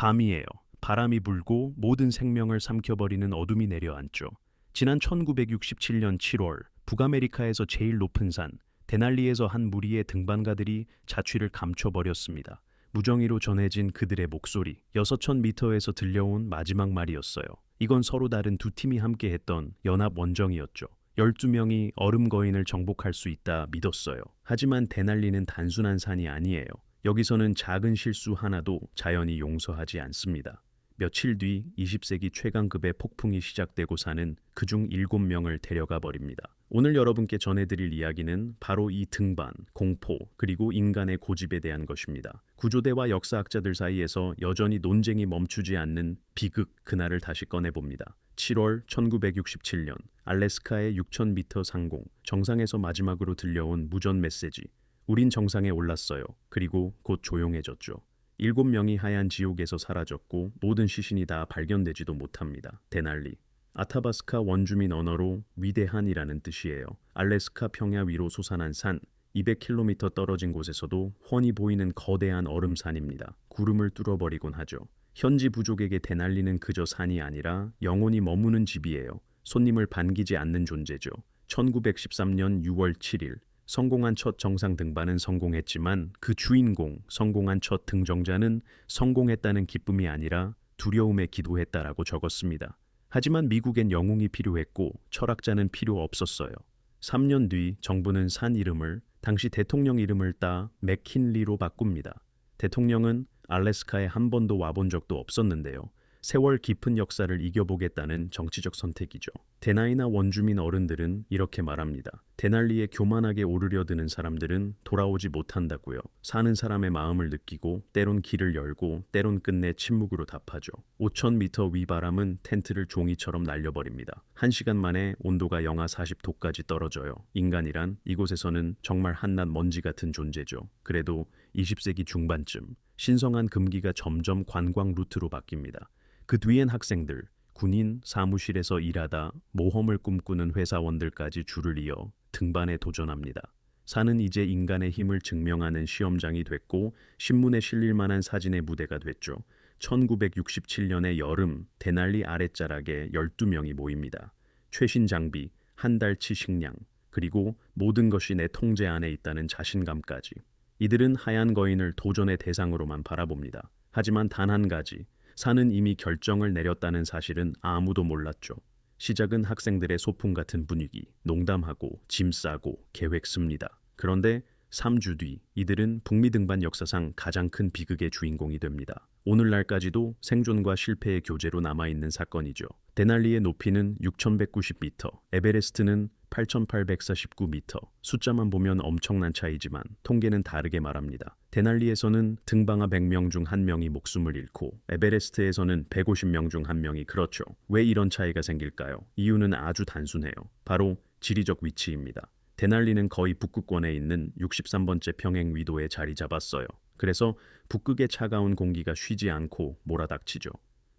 밤이에요. 바람이 불고 모든 생명을 삼켜버리는 어둠이 내려앉죠. 지난 1967년 7월 북아메리카에서 제일 높은 산 데날리에서 한 무리의 등반가들이 자취를 감춰버렸습니다. 무정의로 전해진 그들의 목소리, 6,000m에서 들려온 마지막 말이었어요. 이건 서로 다른 두 팀이 함께했던 연합 원정이었죠. 12명이 얼음 거인을 정복할 수 있다 믿었어요. 하지만 데날리는 단순한 산이 아니에요. 여기서는 작은 실수 하나도 자연이 용서하지 않습니다. 며칠 뒤 20세기 최강급의 폭풍이 시작되고 사는 그중 7명을 데려가 버립니다. 오늘 여러분께 전해드릴 이야기는 바로 이 등반, 공포, 그리고 인간의 고집에 대한 것입니다. 구조대와 역사학자들 사이에서 여전히 논쟁이 멈추지 않는 비극 그날을 다시 꺼내봅니다. 7월 1967년 알래스카의 6,000m 상공, 정상에서 마지막으로 들려온 무전 메시지. 우린 정상에 올랐어요. 그리고 곧 조용해졌죠. 7명이 하얀 지옥에서 사라졌고 모든 시신이 다 발견되지도 못합니다. 데날리. 아타바스카 원주민 언어로 위대한이라는 뜻이에요. 알래스카 평야 위로 솟아난 산, 200km 떨어진 곳에서도 훤히 보이는 거대한 얼음산입니다. 구름을 뚫어버리곤 하죠. 현지 부족에게 데날리는 그저 산이 아니라 영원히 머무는 집이에요. 손님을 반기지 않는 존재죠. 1913년 6월 7일 성공한 첫 정상 등반은 성공했지만 그 주인공, 성공한 첫 등정자는 성공했다는 기쁨이 아니라 두려움에 기도했다라고 적었습니다. 하지만 미국엔 영웅이 필요했고 철학자는 필요 없었어요. 3년 뒤 정부는 산 이름을 당시 대통령 이름을 따 맥킨리로 바꿉니다. 대통령은 알래스카에 한 번도 와본 적도 없었는데요. 세월 깊은 역사를 이겨보겠다는 정치적 선택이죠. 데나이나 원주민 어른들은 이렇게 말합니다. 데날리에 교만하게 오르려 드는 사람들은 돌아오지 못한다고요. 사는 사람의 마음을 느끼고 때론 길을 열고 때론 끝내 침묵으로 답하죠. 5,000m 위 바람은 텐트를 종이처럼 날려버립니다. 1시간 만에 온도가 영하 40도까지 떨어져요. 인간이란 이곳에서는 정말 한낱 먼지 같은 존재죠. 그래도 20세기 중반쯤 신성한 금기가 점점 관광 루트로 바뀝니다. 그 뒤엔 학생들, 군인, 사무실에서 일하다 모험을 꿈꾸는 회사원들까지 줄을 이어 등반에 도전합니다. 산은 이제 인간의 힘을 증명하는 시험장이 됐고 신문에 실릴 만한 사진의 무대가 됐죠. 1967년의 여름, 데날리 아랫자락에 12명이 모입니다. 최신 장비, 한 달치 식량, 그리고 모든 것이 내 통제 안에 있다는 자신감까지. 이들은 하얀 거인을 도전의 대상으로만 바라봅니다. 하지만 단 한 가지, 산은 이미 결정을 내렸다는 사실은 아무도 몰랐죠. 시작은 학생들의 소풍 같은 분위기, 농담하고 짐 싸고 계획 씁니다. 그런데 3주 뒤 이들은 북미 등반 역사상 가장 큰 비극의 주인공이 됩니다. 오늘날까지도 생존과 실패의 교재로 남아있는 사건이죠. 데날리의 높이는 6,190m, 에베레스트는 8,849m. 숫자만 보면 엄청난 차이지만 통계는 다르게 말합니다. 데날리에서는 등반하 100명 중 1명이 목숨을 잃고 에베레스트에서는 150명 중 1명이 그렇죠. 왜 이런 차이가 생길까요? 이유는 아주 단순해요. 바로 지리적 위치입니다. 데날리는 거의 북극권에 있는 63번째 평행 위도에 자리 잡았어요. 그래서 북극의 차가운 공기가 쉬지 않고 몰아닥치죠.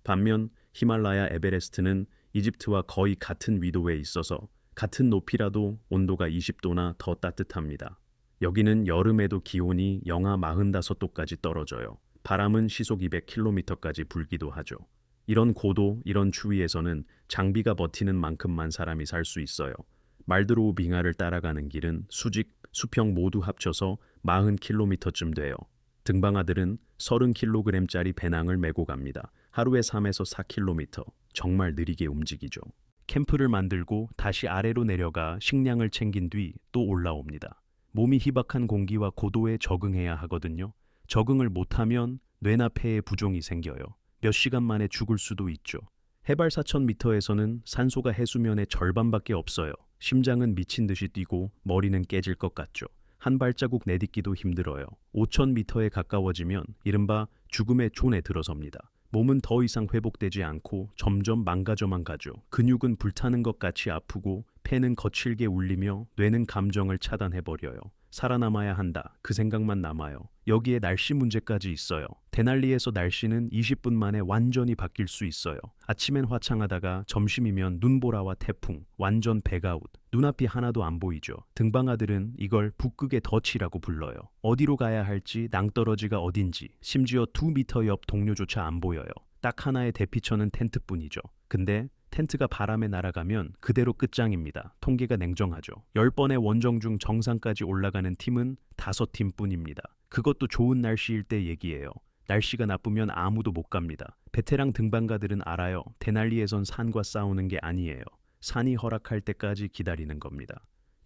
반면 히말라야 에베레스트는 이집트와 거의 같은 위도에 있어서 같은 높이라도 온도가 20도나 더 따뜻합니다. 여기는 여름에도 기온이 영하 45도까지 떨어져요. 바람은 시속 200km까지 불기도 하죠. 이런 고도, 이런 추위에서는 장비가 버티는 만큼만 사람이 살 수 있어요. 말드로우 빙하를 따라가는 길은 수직, 수평 모두 합쳐서 40km쯤 돼요. 등반하들은 30kg짜리 배낭을 메고 갑니다. 하루에 3에서 4km, 정말 느리게 움직이죠. 캠프를 만들고 다시 아래로 내려가 식량을 챙긴 뒤 또 올라옵니다. 몸이 희박한 공기와 고도에 적응해야 하거든요. 적응을 못하면 뇌나 폐에 부종이 생겨요. 몇 시간 만에 죽을 수도 있죠. 해발 4,000m에서는 산소가 해수면의 절반밖에 없어요. 심장은 미친 듯이 뛰고 머리는 깨질 것 같죠. 한 발자국 내딛기도 힘들어요. 5,000m에 가까워지면 이른바 죽음의 존에 들어섭니다. 몸은 더 이상 회복되지 않고 점점 망가져만 가죠. 근육은 불타는 것 같이 아프고 폐는 거칠게 울리며 뇌는 감정을 차단해버려요. 살아남아야 한다. 그 생각만 남아요. 여기에 날씨 문제까지 있어요. 데날리에서 날씨는 20분 만에 완전히 바뀔 수 있어요. 아침엔 화창하다가 점심이면 눈보라와 태풍, 완전 백아웃. 눈앞이 하나도 안 보이죠. 등반아들은 이걸 북극의 덫이라고 불러요. 어디로 가야 할지, 낭떠러지가 어딘지, 심지어 2미터 옆 동료조차 안 보여요. 딱 하나의 대피처는 텐트뿐이죠. 근데 텐트가 바람에 날아가면 그대로 끝장입니다. 통계가 냉정하죠. 10번의 원정 중 정상까지 올라가는 팀은 5팀뿐입니다. 그것도 좋은 날씨일 때 얘기예요. 날씨가 나쁘면 아무도 못 갑니다. 베테랑 등반가들은 알아요. 데날리에선 산과 싸우는 게 아니에요. 산이 허락할 때까지 기다리는 겁니다.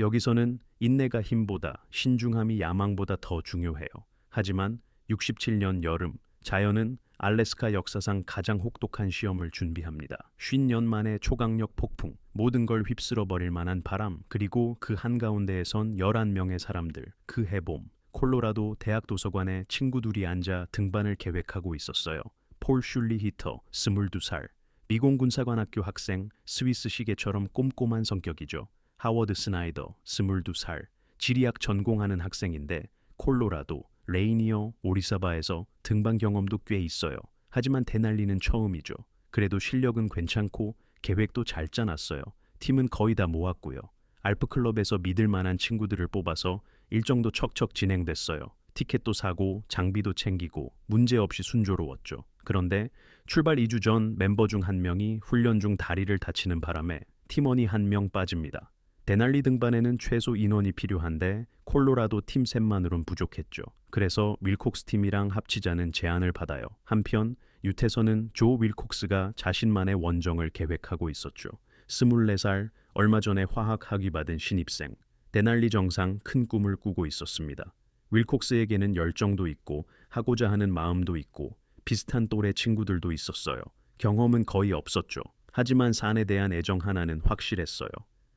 여기서는 인내가 힘보다, 신중함이 야망보다 더 중요해요. 하지만 67년 여름, 자연은 알래스카 역사상 가장 혹독한 시험을 준비합니다. 50년 만에 초강력 폭풍, 모든 걸 휩쓸어 버릴 만한 바람, 그리고 그 한가운데에선 11명의 사람들, 그 해봄. 콜로라도 대학 도서관에 친구 둘이 앉아 등반을 계획하고 있었어요. 폴 슐리 히터, 22살. 미공 군사관학교 학생, 스위스 시계처럼 꼼꼼한 성격이죠. 하워드 스나이더, 22살. 지리학 전공하는 학생인데 콜로라도, 레이니어, 오리사바에서 등반 경험도 꽤 있어요. 하지만 데날리는 처음이죠. 그래도 실력은 괜찮고 계획도 잘 짜놨어요. 팀은 거의 다 모았고요. 알프클럽에서 믿을 만한 친구들을 뽑아서 일정도 척척 진행됐어요. 티켓도 사고 장비도 챙기고 문제없이 순조로웠죠. 그런데 출발 2주 전 멤버 중 한 명이 훈련 중 다리를 다치는 바람에 팀원이 한 명 빠집니다. 데날리 등반에는 최소 인원이 필요한데 콜로라도 팀 셋만으론 부족했죠. 그래서 윌콕스 팀이랑 합치자는 제안을 받아요. 한편 유태선은 조 윌콕스가 자신만의 원정을 계획하고 있었죠. 24살, 얼마 전에 화학 학위 받은 신입생. 데날리 정상 큰 꿈을 꾸고 있었습니다. 윌콕스에게는 열정도 있고 하고자 하는 마음도 있고 비슷한 또래 친구들도 있었어요. 경험은 거의 없었죠. 하지만 산에 대한 애정 하나는 확실했어요.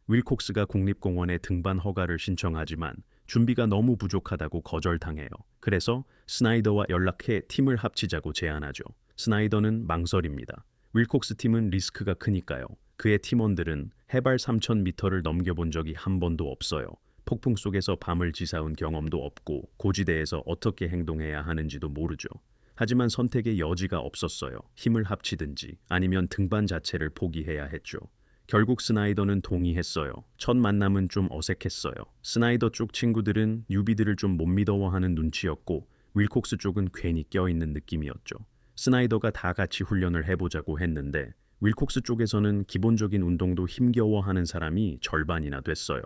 윌콕스가 국립공원에 등반 허가를 신청하지만 준비가 너무 부족하다고 거절당해요. 그래서 스나이더와 연락해 팀을 합치자고 제안하죠. 스나이더는 망설입니다. 윌콕스 팀은 리스크가 크니까요. 그의 팀원들은 해발 3,000m를 넘겨본 적이 한 번도 없어요. 폭풍 속에서 밤을 지새운 경험도 없고 고지대에서 어떻게 행동해야 하는지도 모르죠. 하지만 선택의 여지가 없었어요. 힘을 합치든지 아니면 등반 자체를 포기해야 했죠. 결국 스나이더는 동의했어요. 첫 만남은 좀 어색했어요. 스나이더 쪽 친구들은 뉴비들을 좀 못 믿어워하는 눈치였고 윌콕스 쪽은 괜히 껴있는 느낌이었죠. 스나이더가 다 같이 훈련을 해보자고 했는데 윌콕스 쪽에서는 기본적인 운동도 힘겨워하는 사람이 절반이나 됐어요.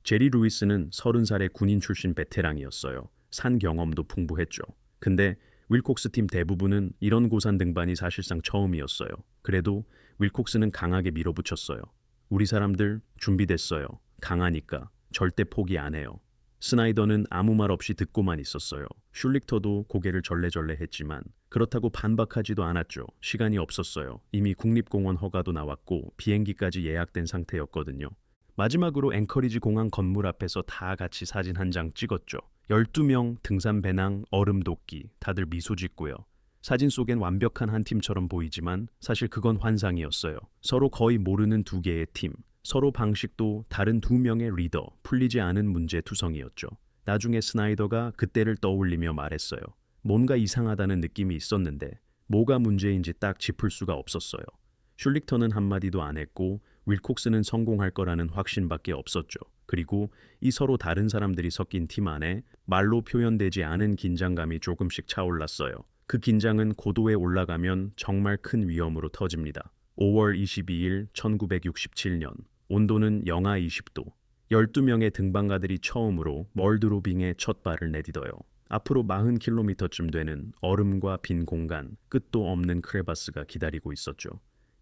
제리 루이스는 30살의 군인 출신 베테랑이었어요. 산 경험도 풍부했죠. 근데 윌콕스 팀 대부분은 이런 고산 등반이 사실상 처음이었어요. 그래도 윌콕스는 강하게 밀어붙였어요. 우리 사람들 준비됐어요. 강하니까 절대 포기 안 해요. 스나이더는 아무 말 없이 듣고만 있었어요. 슐리터도 고개를 절레절레 했지만 그렇다고 반박하지도 않았죠. 시간이 없었어요. 이미 국립공원 허가도 나왔고 비행기까지 예약된 상태였거든요. 마지막으로 앵커리지 공항 건물 앞에서 다 같이 사진 한 장 찍었죠. 12명 등산 배낭, 얼음 도끼, 다들 미소 짓고요. 사진 속엔 완벽한 한 팀처럼 보이지만 사실 그건 환상이었어요. 서로 거의 모르는 두 개의 팀, 서로 방식도 다른 두 명의 리더, 풀리지 않은 문제투성이었죠. 나중에 스나이더가 그때를 떠올리며 말했어요. 뭔가 이상하다는 느낌이 있었는데 뭐가 문제인지 딱 짚을 수가 없었어요. 슐리터는 한마디도 안 했고 윌콕스는 성공할 거라는 확신밖에 없었죠. 그리고 이 서로 다른 사람들이 섞인 팀 안에 말로 표현되지 않은 긴장감이 조금씩 차올랐어요. 그 긴장은 고도에 올라가면 정말 큰 위험으로 터집니다. 5월 22일 1967년 온도는 영하 20도. 12명의 등반가들이 처음으로 멀드로빙에 첫 발을 내디뎌요. 앞으로 40km쯤 되는 얼음과 빈 공간, 끝도 없는 크레바스가 기다리고 있었죠.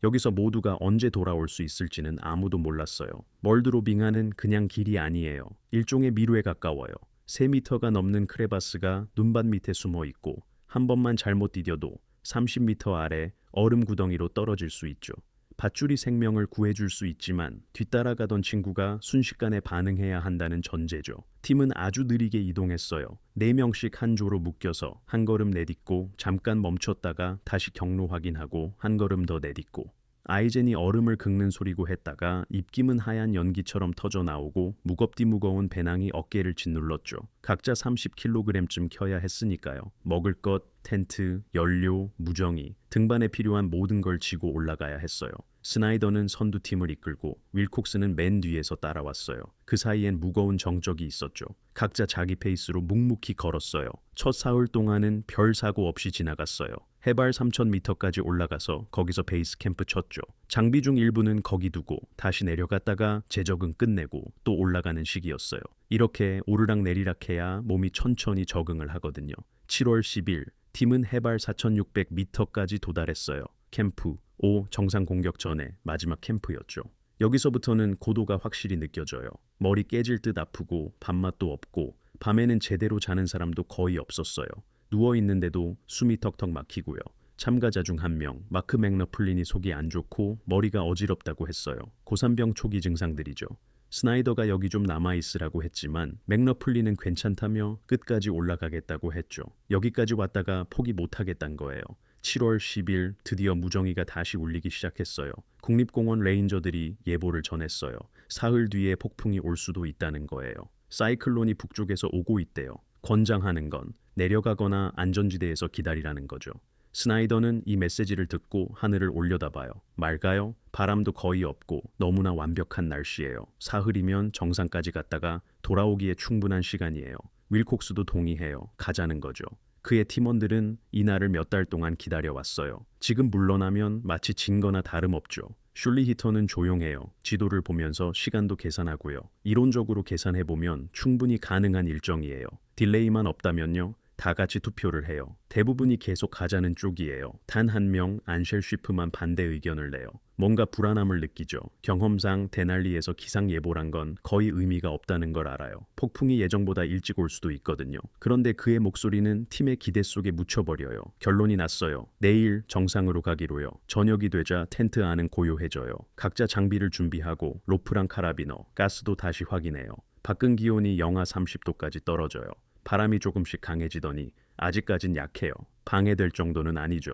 여기서 모두가 언제 돌아올 수 있을지는 아무도 몰랐어요. 멀드로빙하는 그냥 길이 아니에요. 일종의 미로에 가까워요. 3m가 넘는 크레바스가 눈밭 밑에 숨어 있고 한 번만 잘못 디뎌도 30m 아래 얼음 구덩이로 떨어질 수 있죠. 밧줄이 생명을 구해줄 수 있지만 뒤따라가던 친구가 순식간에 반응해야 한다는 전제죠. 팀은 아주 느리게 이동했어요. 4명씩 한 조로 묶여서 한 걸음 내딛고 잠깐 멈췄다가 다시 경로 확인하고 한 걸음 더 내딛고 아이젠이 얼음을 긁는 소리고 했다가 입김은 하얀 연기처럼 터져 나오고 무겁디 무거운 배낭이 어깨를 짓눌렀죠. 각자 30kg쯤 켜야 했으니까요. 먹을 것, 텐트, 연료, 무정이, 등반에 필요한 모든 걸 지고 올라가야 했어요. 스나이더는 선두팀을 이끌고 윌콕스는 맨 뒤에서 따라왔어요. 그 사이엔 무거운 정적이 있었죠. 각자 자기 페이스로 묵묵히 걸었어요. 첫 사흘 동안은 별 사고 없이 지나갔어요. 해발 3,000m까지 올라가서 거기서 베이스 캠프 쳤죠. 장비 중 일부는 거기 두고 다시 내려갔다가 재적응 끝내고 또 올라가는 시기였어요. 이렇게 오르락내리락 해야 몸이 천천히 적응을 하거든요. 7월 10일 팀은 해발 4,600m까지 도달했어요. 캠프 5 정상 공격 전에 마지막 캠프였죠. 여기서부터는 고도가 확실히 느껴져요. 머리 깨질 듯 아프고 밥맛도 없고 밤에는 제대로 자는 사람도 거의 없었어요. 누워있는데도 숨이 턱턱 막히고요. 참가자 중 한 명, 마크 맥너플린이 속이 안 좋고 머리가 어지럽다고 했어요. 고산병 초기 증상들이죠. 스나이더가 여기 좀 남아있으라고 했지만 맥너플린은 괜찮다며 끝까지 올라가겠다고 했죠. 여기까지 왔다가 포기 못하겠단 거예요. 7월 10일 드디어 무정이가 다시 울리기 시작했어요. 국립공원 레인저들이 예보를 전했어요. 사흘 뒤에 폭풍이 올 수도 있다는 거예요. 사이클론이 북쪽에서 오고 있대요. 권장하는 건 내려가거나 안전지대에서 기다리라는 거죠. 스나이더는 이 메시지를 듣고 하늘을 올려다봐요. 맑아요. 바람도 거의 없고 너무나 완벽한 날씨예요. 사흘이면 정상까지 갔다가 돌아오기에 충분한 시간이에요. 윌콕스도 동의해요. 가자는 거죠. 그의 팀원들은 이 날을 몇 달 동안 기다려왔어요. 지금 물러나면 마치 진 거나 다름없죠. 슐리 히터는 조용해요. 지도를 보면서 시간도 계산하고요. 이론적으로 계산해보면 충분히 가능한 일정이에요. 딜레이만 없다면요. 다 같이 투표를 해요. 대부분이 계속 가자는 쪽이에요. 단 한 명 안셸 쉬프만 반대 의견을 내요. 뭔가 불안함을 느끼죠. 경험상 데날리에서 기상 예보란 건 거의 의미가 없다는 걸 알아요. 폭풍이 예정보다 일찍 올 수도 있거든요. 그런데 그의 목소리는 팀의 기대 속에 묻혀버려요. 결론이 났어요. 내일 정상으로 가기로요. 저녁이 되자 텐트 안은 고요해져요. 각자 장비를 준비하고 로프랑 카라비너, 가스도 다시 확인해요. 밖은 기온이 영하 30도까지 떨어져요. 바람이 조금씩 강해지더니 아직까진 약해요. 방해될 정도는 아니죠.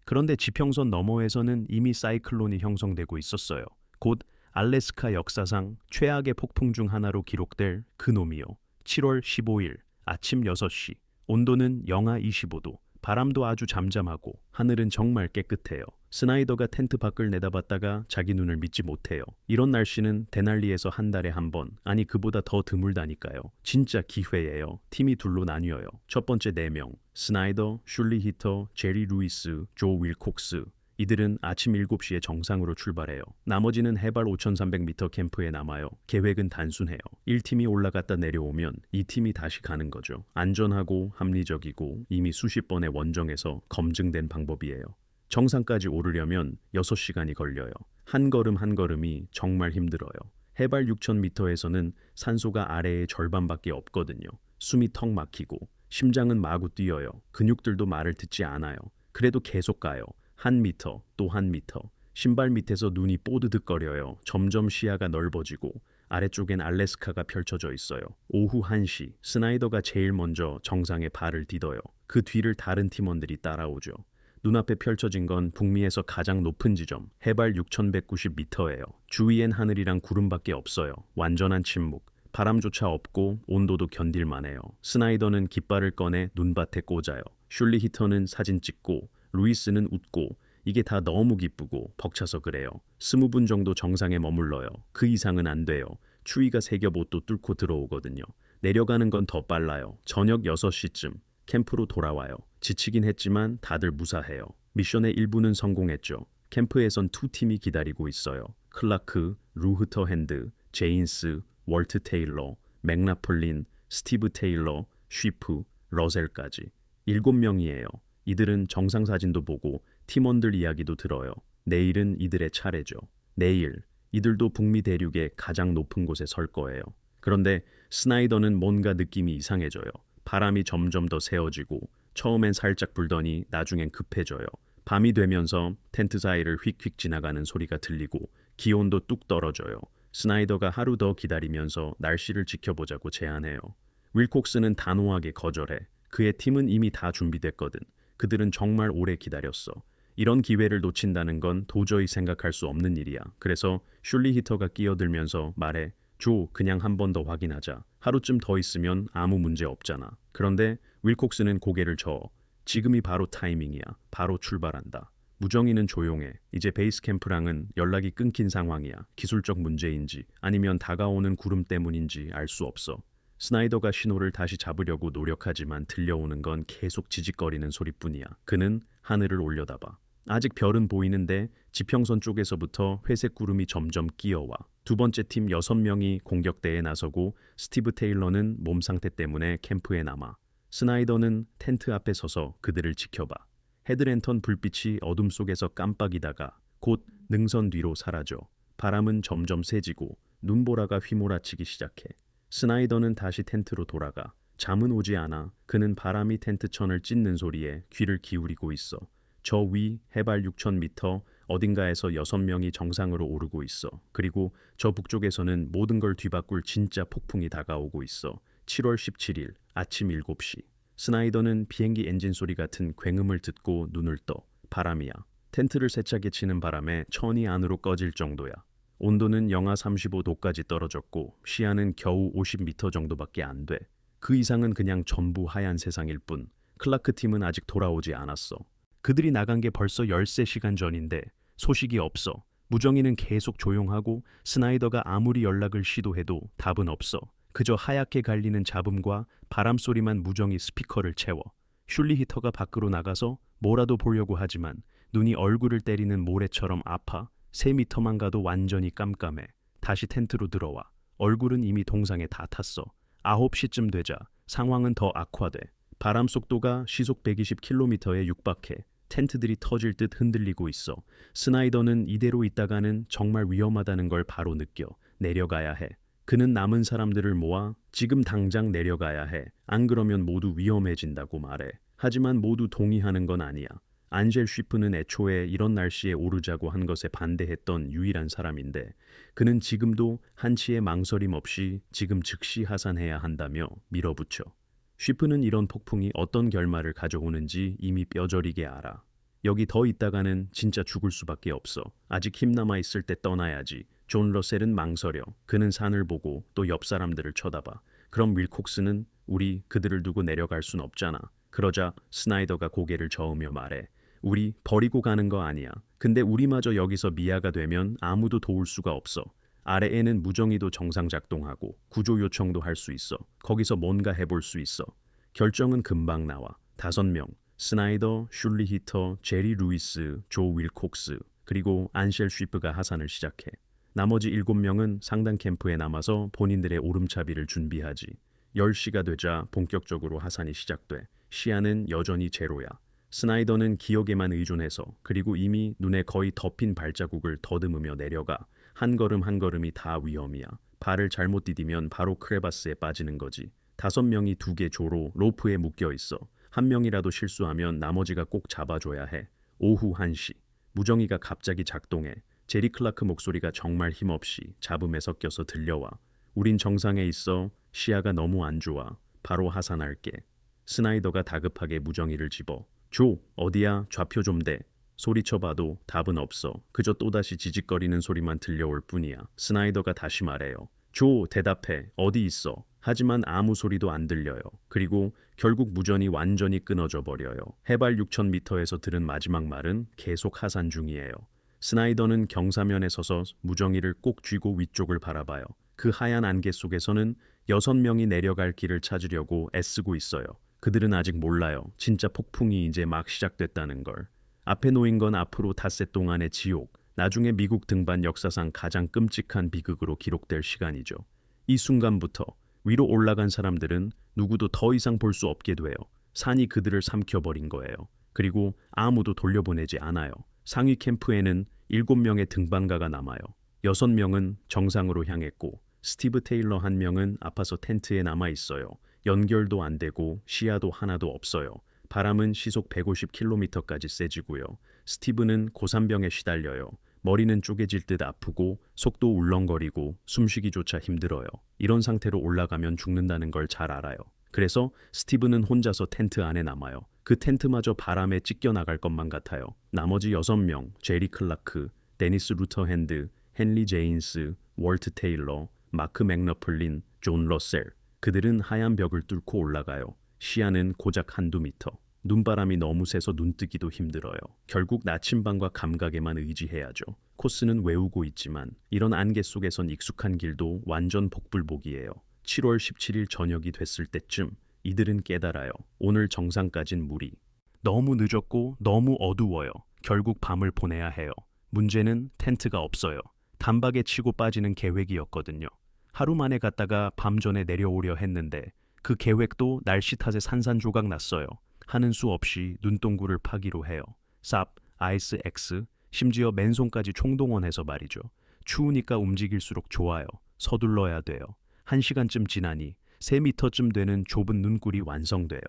그런데 지평선 너머에서는 이미 사이클론이 형성되고 있었어요. 곧 알래스카 역사상 최악의 폭풍 중 하나로 기록될 그 놈이요. 7월 15일 아침 6시 온도는 영하 25도, 바람도 아주 잠잠하고 하늘은 정말 깨끗해요. 스나이더가 텐트 밖을 내다봤다가 자기 눈을 믿지 못해요. 이런 날씨는 데날리에서 한 달에 한 번, 아니 그보다 더 드물다니까요. 진짜 기회예요. 팀이 둘로 나뉘어요. 첫 번째 4명, 스나이더, 슐리 히터, 제리 루이스, 조 윌콕스. 이들은 아침 7시에 정상으로 출발해요. 나머지는 해발 5,300m 캠프에 남아요. 계획은 단순해요. 1팀이 올라갔다 내려오면 2팀이 다시 가는 거죠. 안전하고 합리적이고 이미 수십 번의 원정에서 검증된 방법이에요. 정상까지 오르려면 6시간이 걸려요. 한 걸음 한 걸음이 정말 힘들어요. 해발 6,000m에서는 산소가 아래의 절반밖에 없거든요. 숨이 턱 막히고 심장은 마구 뛰어요. 근육들도 말을 듣지 않아요. 그래도 계속 가요. 1m, 또 1m. 신발 밑에서 눈이 뽀드득거려요. 점점 시야가 넓어지고 아래쪽엔 알래스카가 펼쳐져 있어요. 오후 1시, 스나이더가 제일 먼저 정상에 발을 디뎌요. 그 뒤를 다른 팀원들이 따라오죠. 눈앞에 펼쳐진 건 북미에서 가장 높은 지점, 해발 6,190m예요. 주위엔 하늘이랑 구름밖에 없어요. 완전한 침묵. 바람조차 없고 온도도 견딜만해요. 스나이더는 깃발을 꺼내 눈밭에 꽂아요. 슐리 히터는 사진 찍고 루이스는 웃고 이게 다 너무 기쁘고 벅차서 그래요. 20분 정도 정상에 머물러요. 그 이상은 안 돼요. 추위가 세겹옷도 뚫고 들어오거든요. 내려가는 건 더 빨라요. 저녁 6시쯤 캠프로 돌아와요. 지치긴 했지만 다들 무사해요. 미션의 일부는 성공했죠. 캠프에선 2팀이 기다리고 있어요. 클라크, 루흐터 핸드, 제인스, 월트 테일러, 맥나폴린, 스티브 테일러, 쉬프, 러셀까지 7명이에요. 이들은 정상사진도 보고 팀원들 이야기도 들어요. 내일은 이들의 차례죠. 내일 이들도 북미 대륙의 가장 높은 곳에 설 거예요. 그런데 스나이더는 뭔가 느낌이 이상해져요. 바람이 점점 더 세어지고 처음엔 살짝 불더니 나중엔 급해져요. 밤이 되면서 텐트 사이를 휙휙 지나가는 소리가 들리고 기온도 뚝 떨어져요. 스나이더가 하루 더 기다리면서 날씨를 지켜보자고 제안해요. 윌콕스는 단호하게 거절해. 그의 팀은 이미 다 준비됐거든. 그들은 정말 오래 기다렸어. 이런 기회를 놓친다는 건 도저히 생각할 수 없는 일이야. 그래서 슐리 히터가 끼어들면서 말해. 조, 그냥 한 번 더 확인하자. 하루쯤 더 있으면 아무 문제 없잖아. 그런데 윌콕스는 고개를 저어. 지금이 바로 타이밍이야. 바로 출발한다. 무정이는 조용해. 이제 베이스 캠프랑은 연락이 끊긴 상황이야. 기술적 문제인지 아니면 다가오는 구름 때문인지 알 수 없어. 스나이더가 신호를 다시 잡으려고 노력하지만 들려오는 건 계속 지직거리는 소리뿐이야. 그는 하늘을 올려다봐. 아직 별은 보이는데 지평선 쪽에서부터 회색 구름이 점점 끼어와. 두 번째 팀 6명이 공격대에 나서고 스티브 테일러는 몸 상태 때문에 캠프에 남아. 스나이더는 텐트 앞에 서서 그들을 지켜봐. 헤드랜턴 불빛이 어둠 속에서 깜빡이다가 곧 능선 뒤로 사라져. 바람은 점점 세지고 눈보라가 휘몰아치기 시작해. 스나이더는 다시 텐트로 돌아가. 잠은 오지 않아. 그는 바람이 텐트 천을 찢는 소리에 귀를 기울이고 있어. 저 위 해발 6,000m 어딘가에서 6명이 정상으로 오르고 있어. 그리고 저 북쪽에서는 모든 걸 뒤바꿀 진짜 폭풍이 다가오고 있어. 7월 17일 아침 7시. 스나이더는 비행기 엔진 소리 같은 굉음을 듣고 눈을 떠. 바람이야. 텐트를 세차게 치는 바람에 천이 안으로 꺼질 정도야. 온도는 영하 35도까지 떨어졌고 시야는 겨우 50m 정도밖에 안 돼. 그 이상은 그냥 전부 하얀 세상일 뿐. 클라크 팀은 아직 돌아오지 않았어. 그들이 나간 게 벌써 13시간 전인데 소식이 없어. 무정이는 계속 조용하고 스나이더가 아무리 연락을 시도해도 답은 없어. 그저 하얗게 갈리는 잡음과 바람 소리만 무정이 스피커를 채워. 슐리 히터가 밖으로 나가서 뭐라도 보려고 하지만 눈이 얼굴을 때리는 모래처럼 아파. 3미터만 가도 완전히 깜깜해. 다시 텐트로 들어와. 얼굴은 이미 동상에 다 탔어. 9시쯤 되자 상황은 더 악화돼. 바람 속도가 시속 120km에 육박해. 텐트들이 터질 듯 흔들리고 있어. 스나이더는 이대로 있다가는 정말 위험하다는 걸 바로 느껴. 내려가야 해. 그는 남은 사람들을 모아 지금 당장 내려가야 해. 안 그러면 모두 위험해진다고 말해. 하지만 모두 동의하는 건 아니야. 안젤 쉬프는 애초에 이런 날씨에 오르자고 한 것에 반대했던 유일한 사람인데 그는 지금도 한치의 망설임 없이 지금 즉시 하산해야 한다며 밀어붙여. 쉬프는 이런 폭풍이 어떤 결말을 가져오는지 이미 뼈저리게 알아. 여기 더 있다가는 진짜 죽을 수밖에 없어. 아직 힘 남아 있을 때 떠나야지. 존 러셀은 망설여. 그는 산을 보고 또 옆 사람들을 쳐다봐. 그럼 윌콕스는 우리 그들을 두고 내려갈 순 없잖아. 그러자 스나이더가 고개를 저으며 말해. 우리 버리고 가는 거 아니야. 근데 우리마저 여기서 미아가 되면 아무도 도울 수가 없어. 아래에는 무정이도 정상 작동하고 구조 요청도 할 수 있어. 거기서 뭔가 해볼 수 있어. 결정은 금방 나와. 5명. 스나이더, 슐리 히터, 제리 루이스, 조 윌콕스, 그리고 안셸 쉬프가 하산을 시작해. 나머지 7명은 상단 캠프에 남아서 본인들의 오름차비를 준비하지. 10시가 되자 본격적으로 하산이 시작돼. 시야는 여전히 제로야. 스나이더는 기억에만 의존해서 그리고 이미 눈에 거의 덮인 발자국을 더듬으며 내려가. 한 걸음 한 걸음이 다 위험이야. 발을 잘못 디디면 바로 크레바스에 빠지는 거지. 5명이 2개 조로 로프에 묶여 있어. 한 명이라도 실수하면 나머지가 꼭 잡아줘야 해. 오후 1시. 무정이가 갑자기 작동해. 제리 클라크 목소리가 정말 힘없이 잡음에 섞여서 들려와. 우린 정상에 있어. 시야가 너무 안 좋아. 바로 하산할게. 스나이더가 다급하게 무정이를 집어. 조, 어디야? 좌표 좀 대. 소리쳐봐도 답은 없어. 그저 또다시 지직거리는 소리만 들려올 뿐이야. 스나이더가 다시 말해요. 조, 대답해. 어디 있어? 하지만 아무 소리도 안 들려요. 그리고 결국 무전이 완전히 끊어져 버려요. 해발 6,000m에서 들은 마지막 말은 계속 하산 중이에요. 스나이더는 경사면에 서서 무정이를 꼭 쥐고 위쪽을 바라봐요. 그 하얀 안개 속에서는 6명이 내려갈 길을 찾으려고 애쓰고 있어요. 그들은 아직 몰라요. 진짜 폭풍이 이제 막 시작됐다는 걸. 앞에 놓인 건 앞으로 닷새 동안의 지옥, 나중에 미국 등반 역사상 가장 끔찍한 비극으로 기록될 시간이죠. 이 순간부터 위로 올라간 사람들은 누구도 더 이상 볼 수 없게 돼요. 산이 그들을 삼켜버린 거예요. 그리고 아무도 돌려보내지 않아요. 상위 캠프에는 7명의 등반가가 남아요. 6명은 정상으로 향했고 스티브 테일러 1명은 아파서 텐트에 남아 있어요. 연결도 안 되고 시야도 하나도 없어요. 바람은 시속 150km까지 세지고요. 스티브는 고산병에 시달려요. 머리는 쪼개질 듯 아프고 속도 울렁거리고 숨쉬기조차 힘들어요. 이런 상태로 올라가면 죽는다는 걸 잘 알아요. 그래서 스티브는 혼자서 텐트 안에 남아요. 그 텐트마저 바람에 찢겨 나갈 것만 같아요. 나머지 6명, 제리 클라크, 데니스 루터 핸드, 헨리 제인스, 월트 테일러, 마크 맥너플린, 존 러셀. 그들은 하얀 벽을 뚫고 올라가요. 시야는 고작 한두 미터. 눈바람이 너무 세서 눈뜨기도 힘들어요. 결국 나침반과 감각에만 의지해야죠. 코스는 외우고 있지만 이런 안개 속에선 익숙한 길도 완전 복불복이에요. 7월 17일 저녁이 됐을 때쯤 이들은 깨달아요. 오늘 정상까진 무리. 너무 늦었고 너무 어두워요. 결국 밤을 보내야 해요. 문제는 텐트가 없어요. 단박에 치고 빠지는 계획이었거든요. 하루 만에 갔다가 밤 전에 내려오려 했는데 그 계획도 날씨 탓에 산산조각 났어요. 하는 수 없이 눈동구를 파기로 해요. 쌉, 아이스 X, 심지어 맨손까지 총동원해서 말이죠. 추우니까 움직일수록 좋아요. 서둘러야 돼요. 1시간쯤 지나니 3미터쯤 되는 좁은 눈굴이 완성돼요.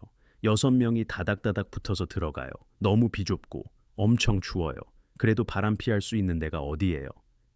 6명이 다닥다닥 붙어서 들어가요. 너무 비좁고 엄청 추워요. 그래도 바람 피할 수 있는 데가 어디예요?